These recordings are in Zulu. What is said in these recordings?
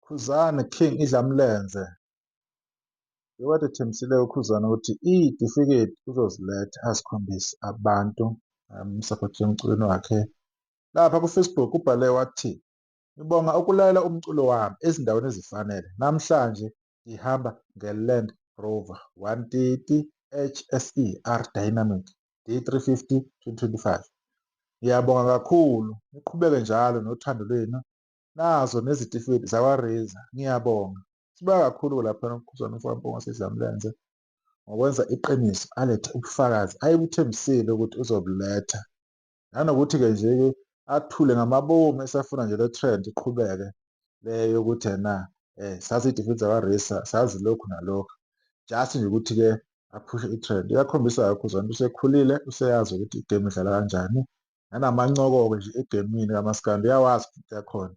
Khuzani King Idlamlenze bekade ethembisile uKhuzani ukuthi iy'tifiketi uzoziletha azikhombise abantu umsapoti emculweni wakhe. Lapha ku-Facebook ubhale wathi, ngibonga ukulalela umculo wami ezindaweni ezifanele. Namhlanje ngihamba nge-Land Rover 130 HSE R Dynamic D350 2025. Ngiyabonga kakhulu, niqhubeke njalo nothando lwenu. Nazo nezitifiketi zakwa-Razer, ngiyabonga. Sibonga kakhulu laphana uKhuzani Mfowampofu Idlamlenze ngokwenza iqiniso, alethe ubufakazi ayebuthembisile ukuthi uzobuletha. Nanokuthi-ke nje-ke athule ngamabomu esafuna nje le trend iqhubeke le yokuthi sazi iy'tifiketi zakwa-Razer, sazi lokhu nalokhu. Just nje ukuthi-ke aphushe i-trend. Iyakhombisa-ke uKhuzani usekhulile, useyazi ukuthi igemu idlala kanjani. Nanamancokoke nje egemini kamaskandi uyawazi futhi yakhona.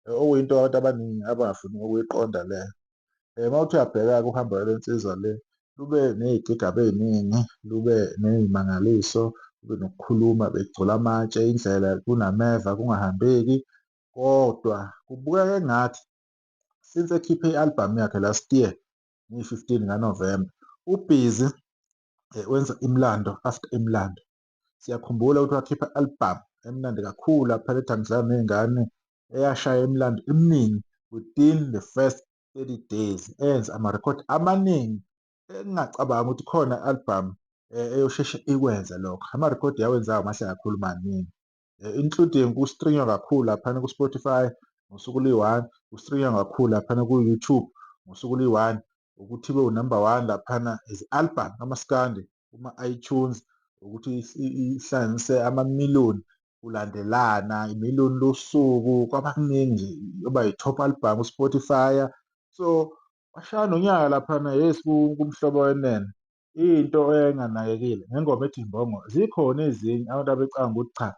Okuyinto abantu abaningi abangafuni ukuyiqonda leyo. Uma uthi uyabheka-ke uhambo lensizwa le, lube ney'gigaba ey'ningi, lube ney'mangaliso, kube nokukhuluma begcula amatshe indlela kunameva kungahambeki, kodwa kubukeka engathi since ekhiphe i-albhamu yakhe last year ngeyi-15 kaNovemba, ubhizi wenza imilando after imilando. Siyakhumbula ukuthi wakhipha i-albhamu emnandi kakhulu lapha ethi Angidlali Ney'ngane, eyashaya imilando eminingi within the first 30 days, enza amarekhodi amaningi engingacabangi ukuthi khona i-albhamu eyosheshe ikwenze lokho. Amarekhodi yawenzayo mahle kakhulu maningi, including ukustrinywa kakhulu laphana ku-Spotify ngosuku li-1, kustrinywa kakhulu laphana ku-YouTube ngosuku li-1, ukuthi ibe u-number 1 laphana as i-albhamu kamaskandi kuma-iTunes, ukuthi ihlanganise amamiliyoni kulandelana, imiliyoni losuku, kwaba kuningi nje, yoba yi-top album ku-Spotify. So washaya nonyaka laphana yes kumhlobo wenene. Into enganakekile ngengoma ethi Mbongo, zikhona ezinye abantu abecanga ukuthi cha,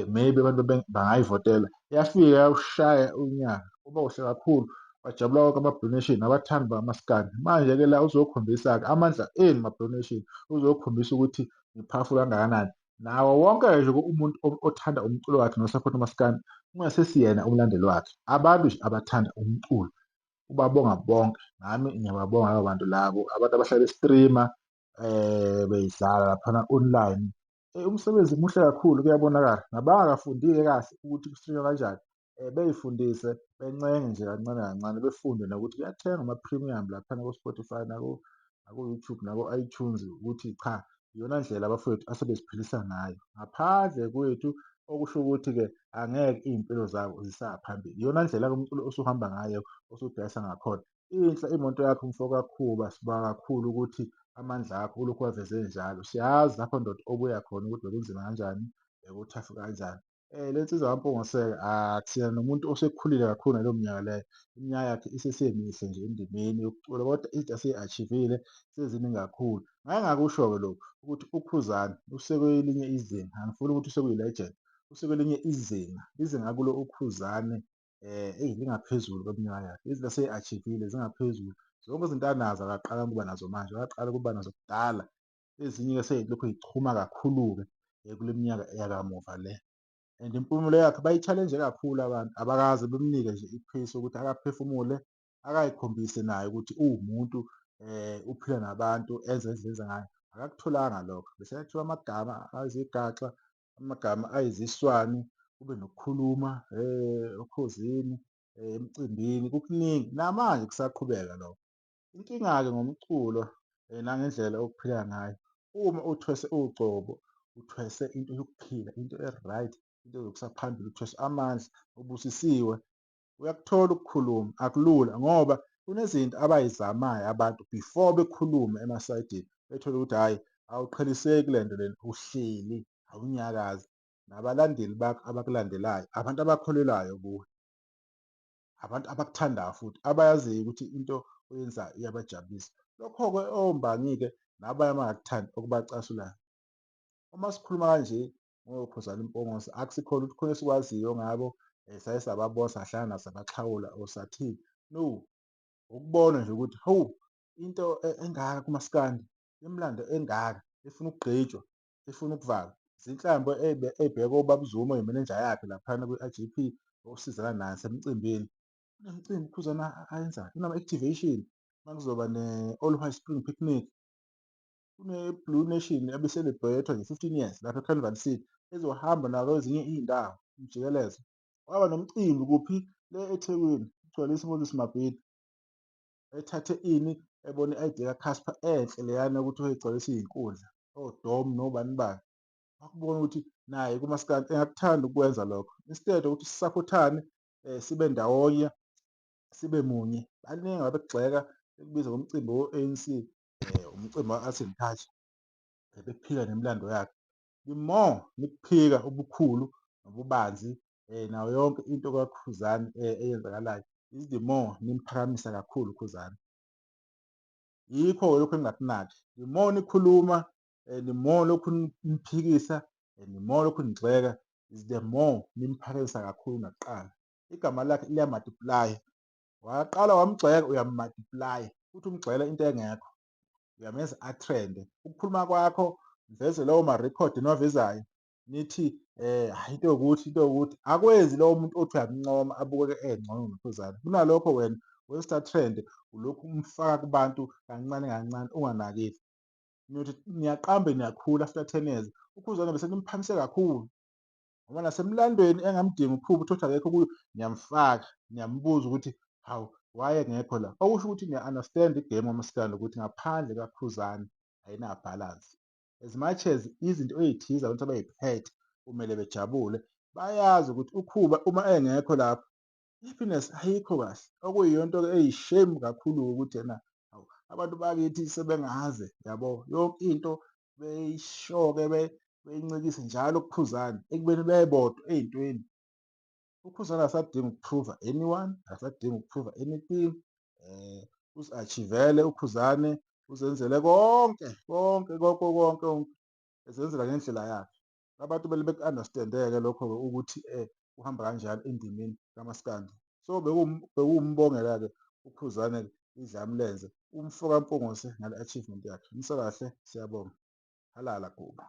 maybe abantu bangayivotela, yafika yawushaya unyaka, kuba kuhle kakhulu, kwajabula wonke ama-donation, abathandi bakamasikandi. Manje-ke la uzokhombisa-ke amandla eni ma-donation, uzokhombisa ukuthi ngi-powerful kangakanani. Nawo wonke nje umuntu othanda umculo wakhe nosapota umaskandi, kungasesiyena umlandeli wakhe, abantu nje abathanda umculo, ubabonga bonke. Nami ngiyababonga labo bantu labo, abantu abahlala streama beyidlala laphana online. Umsebenzi muhle kakhulu, kuyabonakala. Nabangakafundi-ke kahle ukuthi kustrinywa kanjani, bey'fundise, bencenge nje kancane kancane, befunde nokuthi kuyathengwa ama-premium laphana ko-Spotify nako-YouTube nako-iTunes, ukuthi cha, iyona ndlela abafowethu asebeziphilisa ngayo ngaphandle kwethu, okusho ukuthi-ke angeke iy'mpilo zabo zisaphambili. Iyona ndlela-ke umculo osuhamba ngayo, osudayisa ngakhona. Inhle imoto yakho Mfokakhuba, sibonga kakhulu ukuthi amandla akho ulokhu waveze njalo. Siyazi lapho ndoda obuya khona ukuthi bekunzima kanjani, bekuthafu kanjani. Le nsizwa kaMpongoseke akusiyena nomuntu osekhulile kakhulu ngaleyo minyaka leyo. Iminyaka yakhe isesemihle nje endimeni yokucula, kodwa izinto asey-achieve-ile seziningi kakhulu. Ngake ngakusho-ke lokhu ukuthi uKhuzani usekwelinye izinga, angifuni ukuthi usekuyi-legend, usekwelinye izinga akulo uKhuzani lingaphezulu kweminyaka yakhe. Izinto asey-achieve-ile zingaphezulu. Zonke izinto anazo akaqala ukuba nazo manje, wakaqala ukuba nazo kudala. Ezinye-ke sey'lokhu y'chuma kakhulu-ke kule minyaka yakamuva le. And impumulo yakhe bayi-challenge-e kakhulu abantu, abakaze bemnike nje i-space yokuthi akaphefumule, akay'khombise naye ukuthi uwumuntu uphila nabantu, enze ngendlela enza ngayo. Akakutholanga lokho, besekuthiwa amagama ayizigaxa, amagama ayiziswani, kube nokukhuluma okhozini, emcimbini, kukuningi, namanje kusaqhubeka lokho. Inkinga-ke ngomculo nangendlela okuphila ngayo, uma uthwese ugcobo, uthwese into yokuphila, into e-right, into ezokusa phambili, uthweswe amandla, ubusisiwe, uyakuthola ukukhuluma, akulula ngoba kunezinto abay'zamayo abantu before bekhulume emasayidini, bethole ukuthi hhayi, awuqheliseki le nto lena, uhleli, awunyakazi. Nabalandeli bakho abakulandelayo, abantu abakholelwayo kuwe, abantu abakuthandayo futhi, abayaziyo ukuthi into oyenzayo iyabajabulisa. Lokho-ke ombangi-ke nabanye abangakuthandi okubacasulayo. Uma sikhuluma kanje ngoKhuzani Mpongose, akusikhona ukuthi khona esikwaziyo ngabo, saye sababona, sahlangana nabo sabaxhawula or sathini. No, ukubona nje ukuthi hawu, into engaka kumaskandi, imilando engaka efuna ukugqitshwa, efuna ukuvalwa, zinhlamvu ey'bheke obaba uZuma oyimenenja yakhe laphana kwi-I_G_P, osizana naye nasemcimbini. kunemicimbi uKhuzana ayenzayo, kunama-activation makuzoba ne-All White Spring Picnic, kune-Blue Nation ebi-celebrate-wa nge-15 years lapha e-Carnival City ezohamba nakwezinye iy'ndawo umjikelezo. Kwaba nomcimbi kuphi le eThekwini ugcwalisa uMoses Mabhida ethathe ini ebona i-ID kaCasper enhle leyana yokuthi wayegcwalisa iy'nkundla oDom nobani bani. Wakubona ukuthi naye kumaskandi engakuthanda ukukwenza lokho, instead ukuthi sisaphothane sibe ndawonye sibe munye. Baningi ababekugxeka bekubiza ngomcimbi wo-ANC umcimbi wa-Arts and Culture bephika nemilando yakhe. The more nikuphika ubukhulu nobubanzi nayo yonke into kaKhuzani eyenzakalayo is the more nimphakamisa kakhulu uKhuzani. Yikho lokhu engingakunaki, the more nikhuluma the more lokhu niphikisa and the more lokhu nigxeka is the more nimphakamisa kakhulu nakuqala. Igama lakhe liya-multiply-a, waqala wamgxeka uyam-multiply-a futhi umgxekela into engekho, uyamenza atrende. Ukukhuluma kwakho veze lawo marekhodi eniwavezayo nithi hhayi into ewukuthi into ewukuthi, akwenzi lowo muntu othi uyamncoma abukeke engcono noKhuzani. Kunalokho wena we-start trend ulokhu umfaka kubantu kancane kancane unganakile. Niyothi niyaqambe niyakhula after 10 years, uKhuzani bese nimphamise kakhulu ngoba nasemlandweni engamdingi uPhuba uthi akekho kuyo niyamfaka, niyambuza ukuthi hawu why engekho la. Okusho ukuthi niya-understand igame kamaskandi ukuthi ngaphandle kaKhuzani ayinabhalansi. As much as izinto ey'thize abantu abay'phethe kumele bejabule, bayazi ukuthi uKhuba uma engekho lapho i-happiness ayikho kahle. Okuyiyonto-ke eyi-shame kakhulu-ke ukuthi ena hawu abantu bakithi sebengaze yabo yonke into beyishoke beyincikise njalo kuKhuzani ekubeni bebodwa ey'ntweni. uKhuzani akasadingi ukuphruva anyone, akasadingi ukuphruva anything. Uzi-achieve-vele uKhuzani, uzenzele konke ezenzela ngendlela yakhe. Abantu kumele beku-understand-e-ke lokho-ke ukuthi kuhamba kanjani endimeni kamaskandi. So bekuwumbongela-ke uKhuzani-ke idlamlenze, umfoka mpungose ngale achievement yakhe. Umsakahle, siyabonga. Halala Guba.